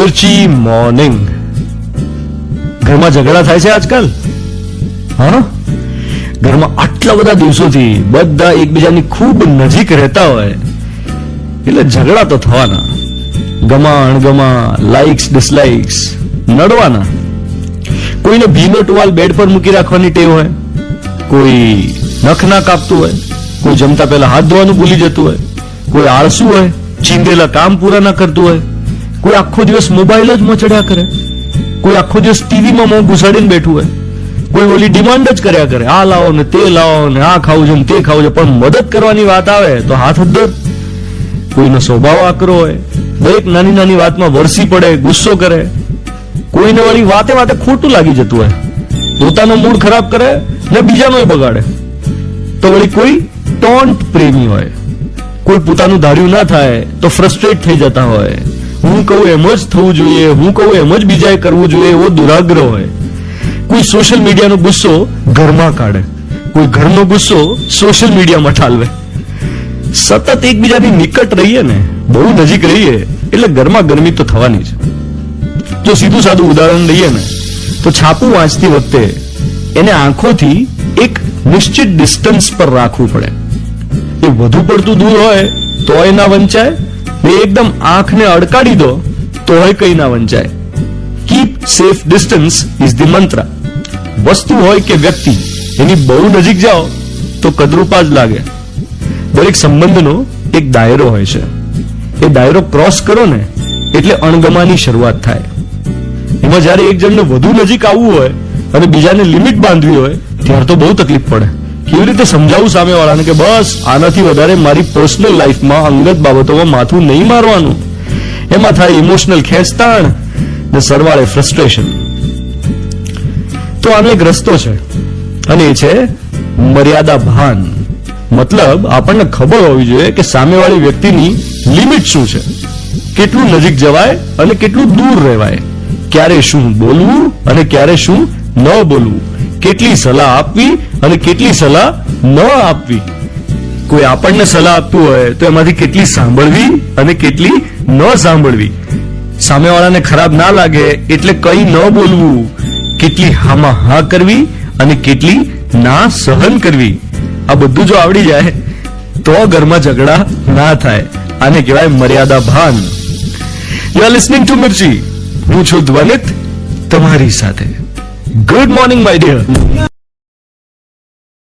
મિર્ચી morning. ઘરમાં ઝઘડા થાય છે આજકાલ? હા, ઘરમાં આટલા બધા દિવસોથી બધા એકબીજાની ખૂબ નજીક રહેતા હોય એટલે ઝઘડા તો થવાના. ગમા અણગમા, લાઇક્સ ડિસલાઇક્સ નડવાના. કોઈને ભીનો ટુવાલ બેડ પર મૂકી રાખવાની ટેવ હોય, કોઈ નખ ના કાપતું હોય, કોઈ જમતા પહેલા હાથ ધોવાનું ભૂલી જતું હોય, કોઈ આળસુ હોય, ચીંધેલા કામ પૂરા ના કરતું હોય, કોઈ આખો દિવસ મોબાઈલ જ મચડ્યા કરે, કોઈ આખો દિવસ ટીવીમાં મોં ઘુસાડીને બેઠું હોય, કોઈ ઓલી ડિમાન્ડ જ કર્યા કરે, આ લાવો ને તે લાવો ને આ ખાવું છે ને તે ખાવું છે, પણ મદદ કરવાની વાત આવે તો હાથ અદ્ધર. કોઈનો સ્વભાવ આકરો હોય, દરેક નાની નાની વાતમાં વરસી પડે, ગુસ્સો કરે, કોઈને વળી વાતે વાતે ખોટું લાગી જતું હોય, પોતાનો મૂડ ખરાબ કરે ને બીજાનો બગાડે. તો વળી કોઈ ટોન્ટ પ્રેમી હોય, કોઈ પોતાનું ધાર્યું ના થાય તો ફ્રસ્ટ્રેટ થઈ જતા હોય, હું કહું એમ જ થવું જોઈએ, હું કહું એમ જ બીજાએ કરવું જોઈએ એવો દુરાગ્રહ હોય. કોઈ સોશિયલ મીડિયાનો ગુસ્સો ઘરમાં કાઢે, કોઈ ઘરનો ગુસ્સો સોશિયલ મીડિયામાં ઠાલવે. સતત એકબીજાની નિકટ રહીએ ને, બહુ નજીક રહીએ એટલે ઘરમાં ગરમી તો થવાની છે. જો સીધું સાદું ઉદાહરણ લઈએ ને તો છાપું વાંચતી વખતે એને આંખોથી એક નિશ્ચિત ડિસ્ટન્સ પર રાખવું પડે. એ વધુ પડતું દૂર હોય તોય ના વંચાય ને એકદમ આંખને અડકાડી દો તોય કઈ ના વંચાય. Keep safe distance is the મંત્ર. વસ્તુ હોય કે વ્યક્તિ, એની બહુ નજીક જાઓ તો કદરૂપા જ લાગે. દરેક સંબંધનો એક દાયરો હોય છે. એ દાયરો ક્રોસ કરો ને એટલે અણગમાની શરૂઆત થાય. એમાં જયારે એક જણને વધુ નજીક આવવું હોય અને બીજાને લિમિટ બાંધવી હોય ત્યારે તો બહુ તકલીફ પડે. કેવી રીતે સમજાવું સામેવાળાને કે બસ આનાથી વધારે મારી પર્સનલ લાઈફમાં અંગત બાબતોમાં માથું નહીં મારવાનું. એમાં થાય ઇમોશનલ ખેંચતાણ ને સરવાળે ફ્રસ્ટ્રેશન. તો આનો એક રસ્તો છે અને એ છે મર્યાદા ભાન. મતલબ આપણને ખબર હોવી જોઈએ કે સામેવાળી વ્યક્તિની લિમિટ શું છે, કેટલું નજીક જવાય અને કેટલું દૂર રહેવાય, ક્યારે શું બોલવું અને ક્યારે શું ન બોલવું, કેટલી સલાહ આપવી અને કેટલી સલાહ ન આપવી. કોઈ આપણને સલાહ આપતું હોય તો એમાંથી કેટલી સાંભળવી અને કેટલી ન સાંભળવી, સામેવાળાને ખરાબ ના લાગે એટલે કઈ ન બોલવું, કેટલી હામાં હા કરવી અને કેટલી ના સહન કરવી. આ બધું જો આવડી જાય તો ઘરમાં ઝઘડા ના થાય. આને કહેવાય મર્યાદા ભાન. You are listening to Mirchi. હું છું ધ્વનિત તમારી સાથે. Good morning my dear.